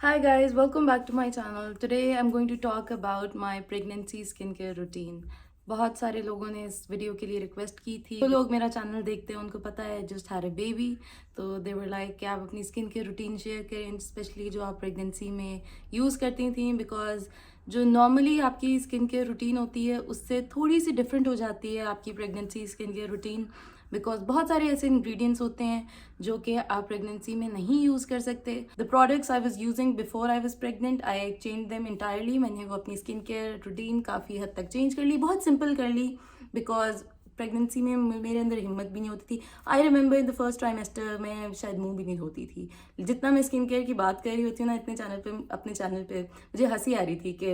Hi guys, welcome back to my channel. Today I'm going to talk about my pregnancy skincare routine. बहुत सारे लोगों ने इस video के लिए रिक्वेस्ट की थी। जो लोग मेरा चैनल देखते हैं उनको पता है जस्ट हैड अ बेबी, तो दे वर लाइक कि आप अपनी स्किन केयर रूटीन शेयर करें, स्पेशली जो आप प्रेगनेंसी में यूज़ करती थी, बिकॉज जो नॉर्मली आपकी स्किन केयर रूटीन होती है उससे थोड़ी सी डिफरेंट हो जाती है आपकी pregnancy skin care routine, because बहुत सारे ऐसे इंग्रेडिएंट्स होते हैं जो कि आप प्रेगनेंसी में नहीं यूज़ कर सकते। The products I was using before I was pregnant, I change them entirely. मैंने वो अपनी स्किन केयर रूटीन काफ़ी हद तक चेंज कर ली, बहुत सिंपल कर ली, बिकॉज प्रेगनेंसी में मेरे अंदर हिम्मत भी नहीं होती थी। I remember in the first trimester में शायद मुंह भी नहीं धोती थी। जितना मैं स्किन केयर की बात कर रही होती हूँ ना अपने चैनल पे मुझे हंसी आ रही थी कि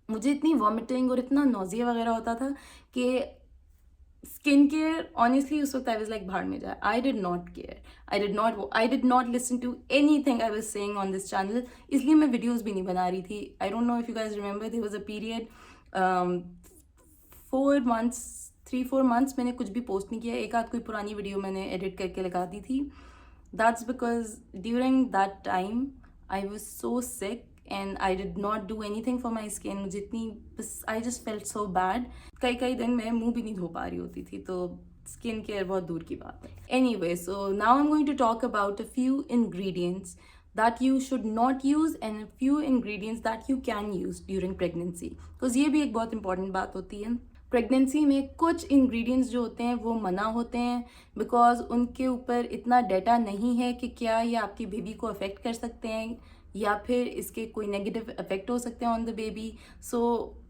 मुझे इतनी वॉमिटिंग और इतना नोजिया वगैरह होता था कि स्किन केयर ऑनेस्टली उस वक्त आई वाज लाइक भाड़ में जाए। I did not care, I did not listen to anything I was saying on this channel, इसलिए मैं वीडियोज भी नहीं बना रही थी। I don't know if you guys remember, there was a period 4 months 3-4 months मैंने कुछ भी पोस्ट नहीं किया। एक आध कोई पुरानी वीडियो मैंने एडिट करके लगा दी थी। That's because during that time I was so sick and I did not do anything for my skin. मुझे इतनी बस I just felt so bad, कई कई दिन मैं मुंह भी नहीं धो पा रही होती थी, तो स्किन केयर बहुत दूर की बात है। Anyway, so now I am going to talk about a few ingredients that you should not use and a few ingredients that you can use during pregnancy, because ये भी एक बहुत इंपॉर्टेंट बात होती है। प्रेगनेंसी में कुछ इंग्रेडिएंट्स जो होते हैं वो मना होते हैं, बिकॉज उनके ऊपर इतना डेटा नहीं है कि क्या ये आपकी बेबी को अफेक्ट कर सकते हैं या फिर इसके कोई नेगेटिव इफेक्ट हो सकते हैं on the baby. So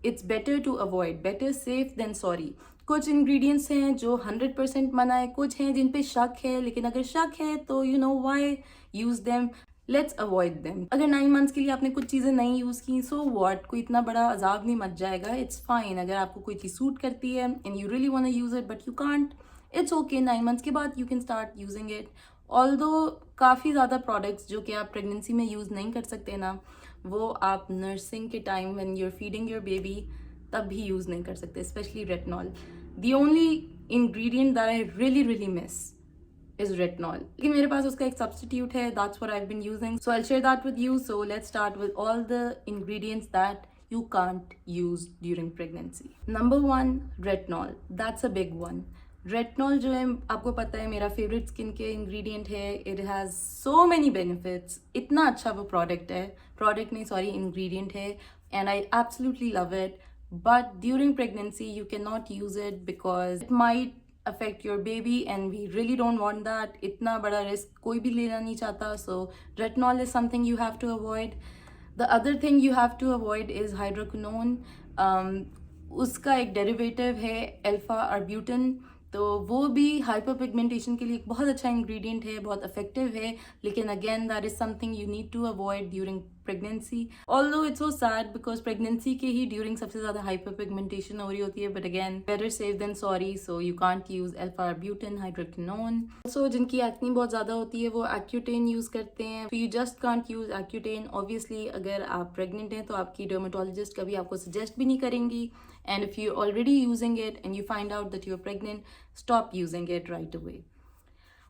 it's better to avoid, better safe than sorry. कुछ इंग्रेडिएंट्स हैं जो 100% मना है, कुछ हैं जिन पे शक है, लेकिन अगर शक है तो you know why use them, let's avoid them. अगर 9 months के लिए आपने कुछ चीज़ें नहीं यूज़ की, सो व्हाट, कोई इतना बड़ा अजाब नहीं मच जाएगा, इट्स फाइन। अगर आपको कोई चीज़ सूट करती है and you really want to use it but you can't, it's okay. 9 months के बाद you can start using it. Although काफ़ी ज़्यादा प्रोडक्ट्स जो कि आप प्रेगनेंसी में यूज़ नहीं कर सकते ना, वो आप नर्सिंग के time when you are feeding your baby तब भी यूज़ नहीं कर सकते, especially retinol. The only ingredient that I really really miss is retinol, लेकिन मेरे पास उसका एक substitute है, that's what I've been using, so I'll share that with you. So let's start with all the ingredients that you can't use during pregnancy. Number 1, retinol. That's a big one. Retinol जो है आपको पता है मेरा favourite skin के ingredient है। It has so many benefits, इतना अच्छा वो प्रोडक्ट नहीं सॉरी इंग्रेडिएंट है, and I absolutely love it. But during pregnancy you can not use it because it might affect your baby and we really don't want that. इतना बड़ा risk कोई भी लेना नहीं चाहता, so retinol is something you have to avoid. The other thing you have to avoid is hydroquinone. उसका एक derivative है अल्फा आर्ब्यूटिन, तो वो भी हाइपर पिगमेंटेशन के लिए एक बहुत अच्छा इंग्रेडिएंट है, बहुत इफेक्टिव है, लेकिन again that is something you need to avoid during pregnancy. Although it's so sad because pregnancy के ही ड्यूरिंग सबसे ज़्यादा हाइपर पिगमेंटेशन हो रही होती है, but again better safe than sorry, so you can't use alpha arbutin, hydroquinone. So जिनकी acne बहुत ज़्यादा होती है वो एक्यूटेन यूज़ करते हैं, you just can't use Accutane. Obviously अगर आप प्रेगनेंट हैं तो आपकी डर्मेटोलॉजिस्ट कभी आपको सजेस्ट भी नहीं करेंगी, and if you're already using it and you find out that you're pregnant, stop using it right away.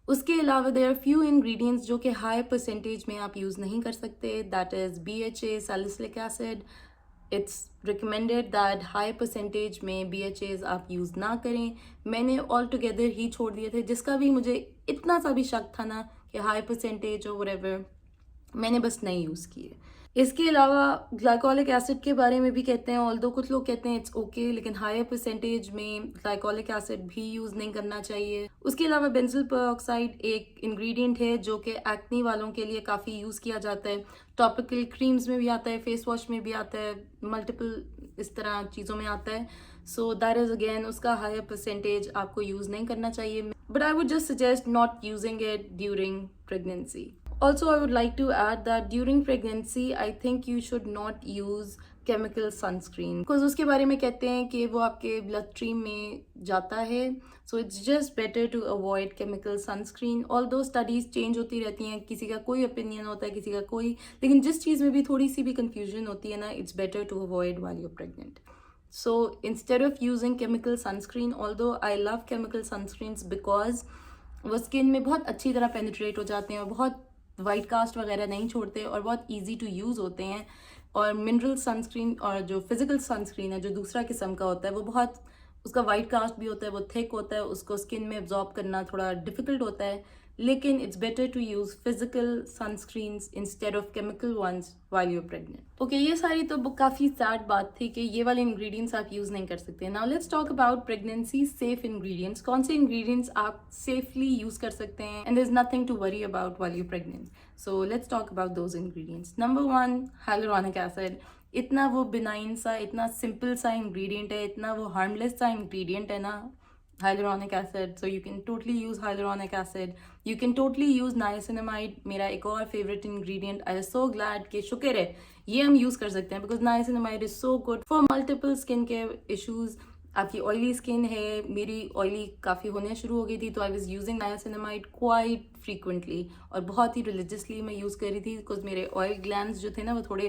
उसके अलावा देयर आर फ्यू इंग्रेडिएंट्स जो कि हाई परसेंटेज में आप यूज़ नहीं कर सकते, that is BHA, salicylic acid. It's recommended that high percentage में BHAs आप यूज़ ना करें। मैंने ऑल टुगेदर ही छोड़ दिए थे, जिसका भी मुझे इतना सा भी शक था ना कि हाई परसेंटेज और व्हाटएवर, मैंने बस नहीं यूज़ किए। इसके अलावा ग्लाइकोलिक एसिड के बारे में भी कहते हैं, ऑल्दो कुछ लोग कहते हैं इट्स ओके, लेकिन हायर परसेंटेज में ग्लाइकोलिक एसिड भी यूज़ नहीं करना चाहिए। उसके अलावा बेंजोल पेरोक्साइड एक इंग्रेडिएंट है जो कि एक्ने वालों के लिए काफ़ी यूज़ किया जाता है, टॉपिकल क्रीम्स में भी आता है, फेस वॉश में भी आता है, मल्टीपल इस तरह चीज़ों में आता है। सो दैट इज़ अगेन उसका हायर परसेंटेज आपको यूज़ नहीं करना चाहिए, but I would just suggest not using it during pregnancy. Also, I would like to add that during pregnancy, I think you should not use chemical sunscreen, because उसके बारे में कहते हैं कि वो आपके blood stream में जाता है, so it's just better to avoid chemical sunscreen. Although studies change होती रहती हैं, किसी का कोई opinion होता है, किसी का कोई, लेकिन जिस चीज़ में भी थोड़ी सी भी confusion होती है ना, it's better to avoid while you're pregnant. So instead of using chemical sunscreen, although I love chemical sunscreens because वो स्किन में बहुत अच्छी तरह पेनिट्रेट हो जाते हैं और बहुत वाइट कास्ट वगैरह नहीं छोड़ते और बहुत ईजी टू यूज़ होते हैं। और मिनरल सनस्क्रीन और जो फिजिकल सनस्क्रीन है जो दूसरा किस्म का होता है वो बहुत, उसका वाइट कास्ट भी होता है, वो थिक होता है, उसको स्किन में एब्जॉर्ब करना थोड़ा डिफिकल्ट होता है। लेकिन it's better to use physical sunscreens instead of chemical ones while you are pregnant. Okay, ये सारी तो काफ़ी सैड बात थी कि ये वाले इंग्रेडिएंट्स आप यूज़ नहीं कर सकते। Now let's talk about pregnancy safe ingredients. कौन से इंग्रेडिएंट्स आप सेफली यूज़ कर सकते हैं and there is nothing to worry about while you pregnant. So let's talk about those ingredients. Number 1, hyaluronic acid. इतना वो बिनाइन सा, इतना सिंपल सा इंग्रेडिएंट है, इतना वो हार्मलेस सा इंग्रेडिएंट है ना, hyaluronic acid. So you can totally use hyaluronic acid. You can totally use niacinamide, मेरा एक और favorite ingredient. I was so glad कि शुक्र है ये हम use कर सकते हैं because niacinamide is so good for multiple skin care issues. आपकी ऑयली स्किन है, मेरी ऑयली काफ़ी होने शुरू हो गई थी, तो आई was using niacinamide quite frequently और बहुत ही रिलीजियसली मैं यूज़ कर रही थी बिकॉज मेरे ऑयल ग्लैंड्स जो थे ना वो थोड़े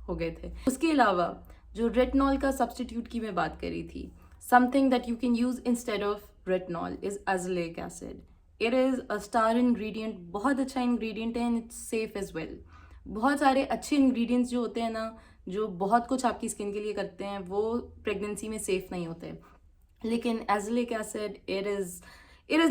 हो गए थे। उसके अलावा जो रेटिनॉल का सब्सटीट्यूट की मैं बात कर रही थी, something that you can use instead of retinol is azelaic acid. It is a star ingredient, बहुत अच्छा ingredient है and it's safe as well. बहुत सारे अच्छे ingredients जो होते हैं ना, जो बहुत कुछ आपकी स्किन के लिए करते हैं, वो प्रेगनेंसी में सेफ नहीं होते। लेकिन azelaic acid, it is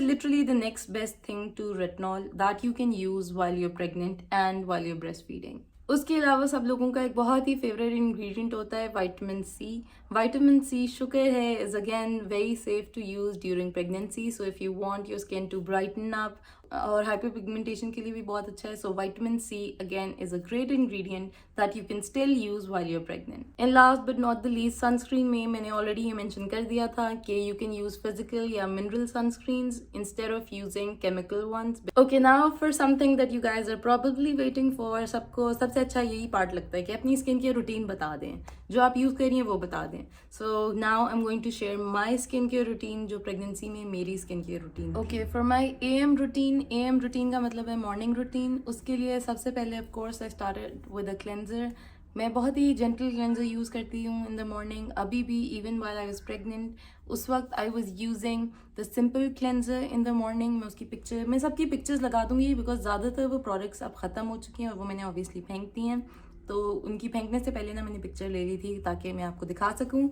literally the next best thing to retinol that you can use while you're pregnant and while you're breastfeeding. उसके अलावा सब लोगों का एक बहुत ही फेवरेट इंग्रेडिएंट होता है विटामिन सी। विटामिन सी शुक्र है is again very safe to use during pregnancy. So if you want your skin to brighten up और हाइपरपिगमेंटेशन के लिए भी बहुत अच्छा है। So vitamin C again is a great ingredient that you can still use while you are pregnant. And last but not the least, sunscreen में मैंने already ये मेंशन कर दिया था कि यू कैन यूज फिजिकल या mineral sunscreens instead of using chemical ones. Okay, now for something that you guys are probably waiting for. सबको सबसे अच्छा यही पार्ट लगता है कि अपनी स्किन केयर रूटीन बता दें, जो आप यूज़ कर रही हैं वो बता दें। So now I am going to share my skin care routine, जो प्रेगनेंसी में मेरी skin care routine. Okay, for my AM routine का मतलब है मॉर्निंग रूटीन। उसके लिए सबसे पहले of course I started with a cleanser. मैं बहुत ही जेंटल क्लेंजर यूज़ करती हूँ इन द मॉर्निंग। अभी भी even while I was pregnant उस वक्त आई was using the simple cleanser in the morning. मैं उसकी पिक्चर, मैं सबकी पिक्चर्स लगा दूंगी बिकॉज ज़्यादातर वो प्रोडक्ट्स अब ख़त्म हो चुकी हैं और वो मैंने ऑब्वियसली फेंक दी हैं। तो उनकी फेंकने से पहले ना मैंने पिक्चर ले ली थी ताकि मैं आपको दिखा सकूँ।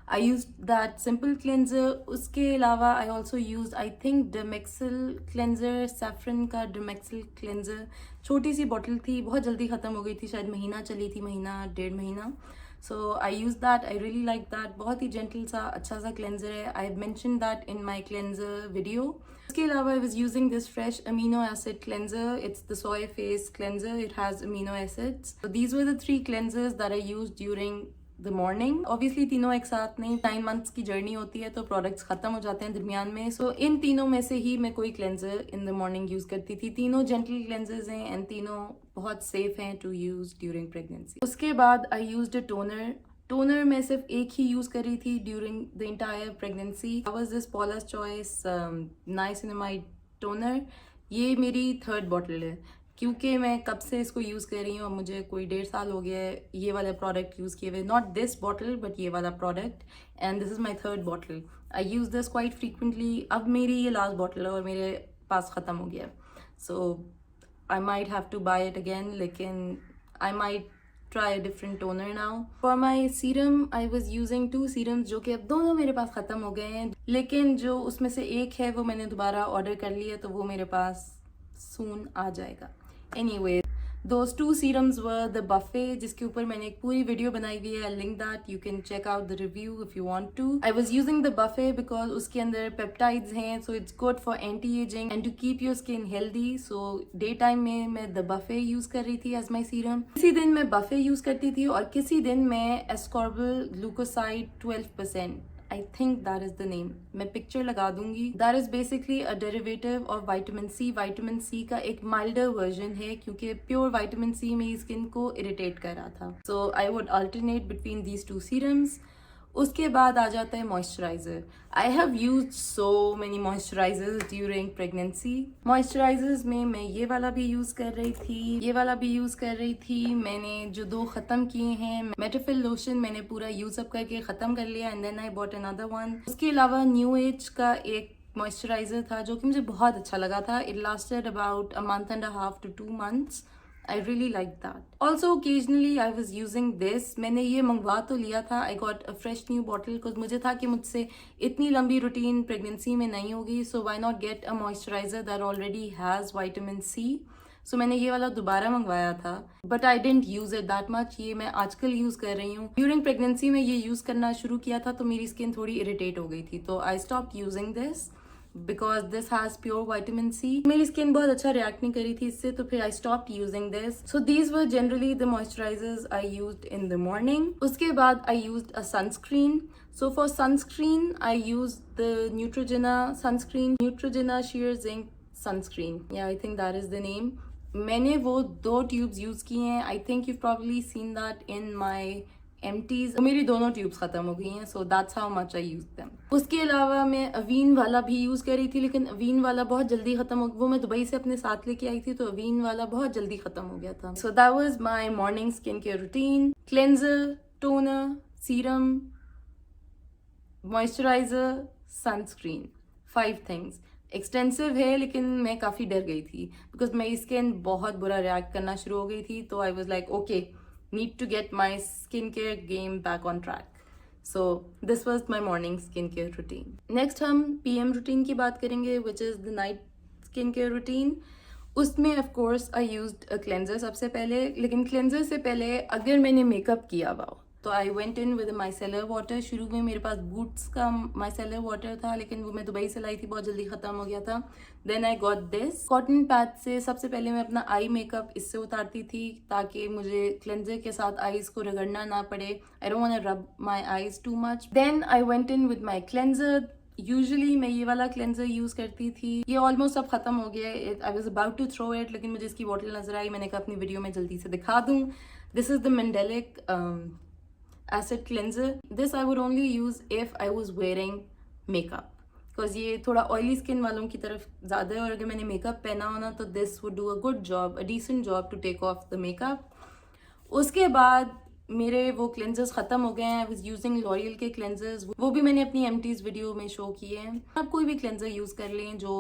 I use that simple cleanser. उसके अलावा I also use I think Dermexil cleanser, saffron का डरमेक्सिल क्लेंजर। छोटी सी बॉटल थी, बहुत जल्दी ख़त्म हो गई थी, शायद महीना चली थी, महीना 1.5 महीना। So I use that, I really like that. बहुत ही जेंटल सा अच्छा सा क्लेंजर है। I have mention that in my cleanser video. उसके अलावा I was using this Fresh amino acid cleanser. It's the soya face cleanser, it has amino acids. So these were the 3 cleansers that I used during the morning. Obviously तीनों एक साथ नहीं, 9 months की journey होती है तो products खत्म हो जाते हैं दरमियान में। सो इन तीनों में से ही मैं कोई cleanser in the morning use करती थी। तीनों जेंटल क्लेंजर्स हैं एंड तीनों बहुत सेफ हैं टू यूज़ ड्यूरिंग प्रेगनेंसी। उसके बाद आई यूज्ड अ टोनर मैं सिर्फ एक ही यूज़ कर रही थी during the entire pregnancy. Was this parlours choice niacinamide toner. ये मेरी 3rd बॉटल है क्योंकि मैं कब से इसको यूज़ कर रही हूँ और मुझे कोई 1.5 साल हो गया है ये वाला प्रोडक्ट यूज़ किए हुए। नॉट दिस बॉटल बट ये वाला product, and this is my 3rd bottle. I use this quite frequently. अब मेरी ये लास्ट बॉटल है और मेरे पास ख़त्म हो गया। So I might have to buy it again, लेकिन I might try a different toner now. For my serum I was using 2 serums जो कि अब दोनों मेरे पास ख़त्म हो गए हैं, लेकिन जो उसमें से एक है वो मैंने दोबारा ऑर्डर कर लिया तो वो मेरे पास soon आ जाएगा। Anyway, those 2 serums were the buffet, जिसके ऊपर मैंने एक पूरी वीडियो बनाई हुई है। Link that you can check out the review if you want to. I was using the buffet because उसके अंदर पेप्टाइड्स हैं, so it's good for anti aging and to keep your skin healthy. So day time में मैं the buffet use कर रही थी as my serum. किसी दिन मैं buffet यूज करती थी और किसी दिन मैं ascorbyl glucoside 12%, I think that is the name. मैं पिक्चर लगा दूंगी। That is basically a derivative of vitamin C. Vitamin C का एक milder version है क्योंकि pure vitamin C मेरी स्किन को irritate कर रहा था। So I would alternate between these 2 serums. उसके बाद आ जाता है moisturiser. I have used so many moisturisers during pregnancy. Moisturisers में मैं ये वाला भी यूज़ कर रही थी, ये वाला भी यूज़ कर रही थी। मैंने जो 2 ख़त्म किए हैं, मेटाफिल लोशन मैंने पूरा यूज़ अप करके ख़त्म कर लिया and then I bought another one. उसके अलावा न्यू एज का एक मॉइस्चराइज़र था जो कि मुझे बहुत अच्छा लगा था. It lasted about a month and a half to 2 months. I really like that. Also, occasionally I was using this. मैंने ये मंगवा तो लिया था. I got a fresh new bottle because मुझे था कि मुझसे इतनी लंबी रूटीन प्रेगनेंसी में नहीं होगी. So why not get a moisturizer that already has vitamin C? So मैंने ये वाला दोबारा मंगवाया था. But I didn't use it that much. ये मैं आजकल यूज कर रही हूँ. During pregnancy में ये यूज करना शुरू किया था तो मेरी स्किन थोड़ी इरिटेट हो गई थी. तो I stopped using this. Because this has pure vitamin C. मेरी स्किन बहुत अच्छा रिएक्ट नहीं करी थी इससे, तो फिर I stopped using this. So these were generally the moisturizers I used in the morning. उसके बाद I used a sunscreen. So for sunscreen I used the Neutrogena sunscreen, Neutrogena Sheer Zinc sunscreen. Yeah, I think that is the name. मैंने वो 2 tubes use किए हैं. I think you've probably seen that in my empties. मेरी दोनों tubes खत्म हो गई हैं. So that's how much I use them. उसके अलावा मैं अवीन वाला भी यूज कर रही थी, लेकिन अवीन वाला बहुत जल्दी खत्म हो. वो मैं दुबई से अपने साथ लेके आई थी, तो अवीन वाला बहुत जल्दी खत्म हो गया था. So that was my morning skin care routine. Cleanser, toner, serum, moisturiser, sunscreen. 5 things. Extensive है, लेकिन मैं काफ़ी डर गई थी बिकॉज मेरी स्किन बहुत बुरा रिएक्ट करना शुरू हो गई थी. तो I was like okay, need to get my skincare game back on track. So this was my morning skincare routine. Next हम PM routine की बात करेंगे, which is the night skincare routine. उसमें of course I used a cleanser सबसे पहले, लेकिन cleanser से पहले अगर मैंने मेकअप किया हुआ तो आई went in with micellar water. शुरू में मेरे पास बूट्स का माइसेलर वाटर था, लेकिन वो मैं दुबई से लाई थी, बहुत जल्दी खत्म हो गया था. Then I got this cotton pad से. सबसे पहले मैं अपना आई मेकअप इससे उतारती थी ताकि मुझे क्लेंजर के साथ आईज को रगड़ना ना पड़े. I don't want to rub my eyes too much. Then I went in with my cleanser. Usually मैं ये वाला क्लेंजर यूज करती थी. ये ऑलमोस्ट अब खत्म हो गया. I was about to throw it, लेकिन मुझे इसकी बॉटल नजर आई. मैंने कहा अपनी वीडियो में जल्दी से दिखा दूं. This is the mandelic acid cleanser. This I would only use if I was wearing makeup because ये थोड़ा oily skin वालों की तरफ ज़्यादा है, और अगर मैंने makeup पहना हो ना तो this would do a good job, a decent job to take off the makeup. उसके बाद मेरे वो क्लेंजर्स ख़त्म हो गए हैं. I was using L'Oreal के क्लेंजर्स, वो भी मैंने अपनी एम्प्टीज वीडियो में शो किए हैं. आप कोई भी क्लेंजर यूज़ कर लें जो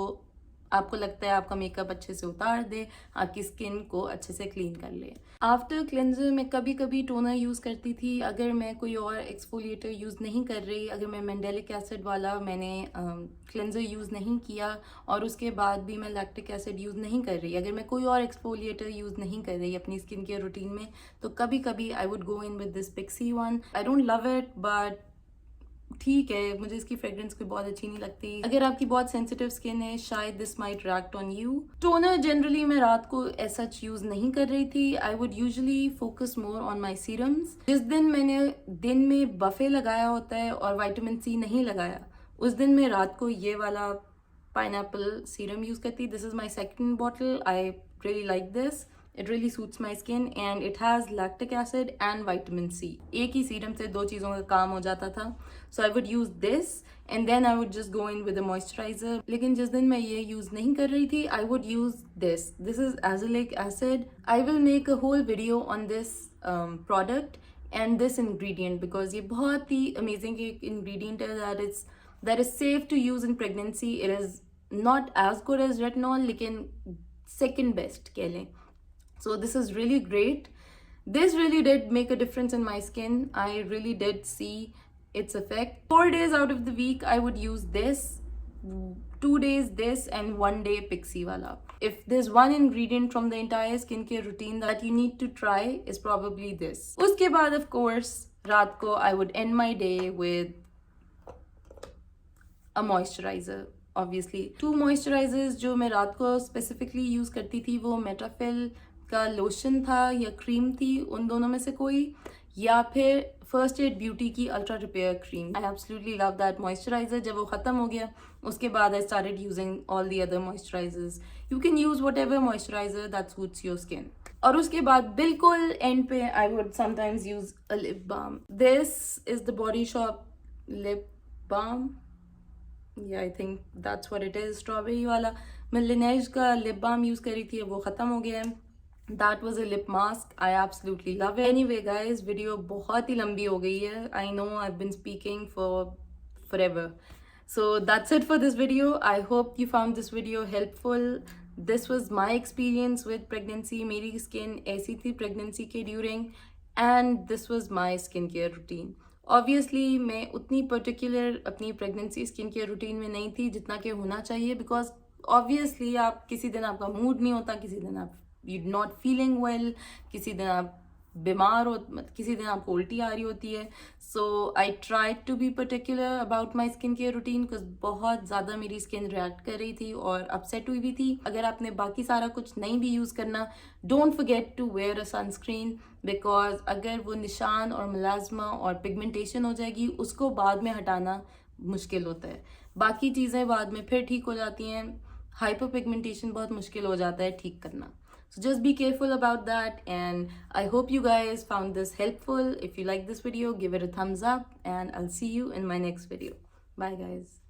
आपको लगता है आपका मेकअप अच्छे से उतार दे, आपकी स्किन को अच्छे से क्लीन कर ले. आफ्टर क्लेंजर मैं कभी कभी टोनर यूज़ करती थी अगर मैं कोई और एक्सफोलिएटर यूज़ नहीं कर रही. अगर मैं मेंडेलिक एसिड वाला मैंने क्लेंजर यूज़ नहीं किया और उसके बाद भी मैं लैक्टिक एसिड यूज़ नहीं कर रही, अगर मैं कोई और एक्सफोलिएटर यूज़ नहीं कर रही अपनी स्किन केयर रूटीन में, तो कभी कभी I would go in with this pixie one. I don't love it, but ठीक है, मुझे इसकी फ्रेग्रेंस कोई बहुत अच्छी नहीं लगती. अगर आपकी बहुत सेंसिटिव स्किन है, शायद this might react on you. Toner generally मैं रात को ऐसा यूज नहीं कर रही थी. I would usually focus more on my serums. जिस दिन मैंने दिन में बफे लगाया होता है और विटामिन सी नहीं लगाया, उस दिन मैं रात को ये वाला पाइनएप्पल सीरम यूज करती. This is my second bottle. I really like this. It really suits my skin and it has lactic acid and vitamin C. एक ही सीरम से 2 चीज़ों का काम हो जाता था. So I would use this and then I would just go in with a moisturizer. लेकिन जिस दिन मैं ये यूज़ नहीं कर रही थी, I would use this. This is azelaic acid. I will make a whole video on this product and this ingredient because ये बहुत ही amazing ingredient है that is safe to use in pregnancy. It is not as good as retinol, लेकिन second best कह लें. So this is really great. This really did make a difference in my skin. I really did see its effect. 4 days out of the week I would use this, 2 days this and 1 day Pixie wala. If there's one ingredient from the entire skincare routine that you need to try, is probably this. Uske baad of course raat ko I would end my day with a moisturizer. Obviously 2 moisturizers जो मैं रात को specifically use करती थी, वो Metafil का lotion था या क्रीम थी, उन दोनों में से कोई, या फिर फर्स्ट एड ब्यूटी की ultra repair cream. I absolutely love that moisturiser. जब वो खत्म हो गया उसके बाद I started using all the other moisturisers. You can use whatever moisturiser that suits your skin. और उसके बाद बिल्कुल एंड पे I would sometimes use a lip balm. This is the Body Shop lip balm. या I think that's what it is. Strawberry वाला मैं lineage का lip balm use करी थी, अब वो खत्म हो गया है. That was a lip mask. I absolutely love it. Anyway guys, video बहुत ही लंबी हो गई है. I know I've been speaking for forever. So that's it for this video. I hope you found this video helpful. This was my experience with pregnancy. मेरी skin ऐसी थी pregnancy के during, and this was my skincare routine. Obviously मैं उतनी particular अपनी pregnancy skincare routine में नहीं थी जितना कि होना चाहिए, because obviously आप किसी दिन आपका mood नहीं होता, किसी दिन आप you're not feeling well, किसी दिन आप बीमार हो, किसी दिन आपको उल्टी आ रही होती है. So I try to be particular about my skin care routine, because बहुत ज़्यादा मेरी स्किन रिएक्ट कर रही थी और अपसेट हुई भी थी. अगर आपने बाकी सारा कुछ नहीं भी यूज़ करना, don't forget to wear a sunscreen, because अगर वो निशान और मुलाजमा और पिगमेंटेशन हो जाएगी, उसको बाद में हटाना मुश्किल होता है. बाकी चीज़ें बाद में फिर ठीक हो जाती हैं. हाइपर पिगमेंटेशन बहुत मुश्किल हो जाता है ठीक करना. So just be careful about that, and I hope you guys found this helpful. If you like this video, give it a thumbs up, and I'll see you in my next video. Bye guys.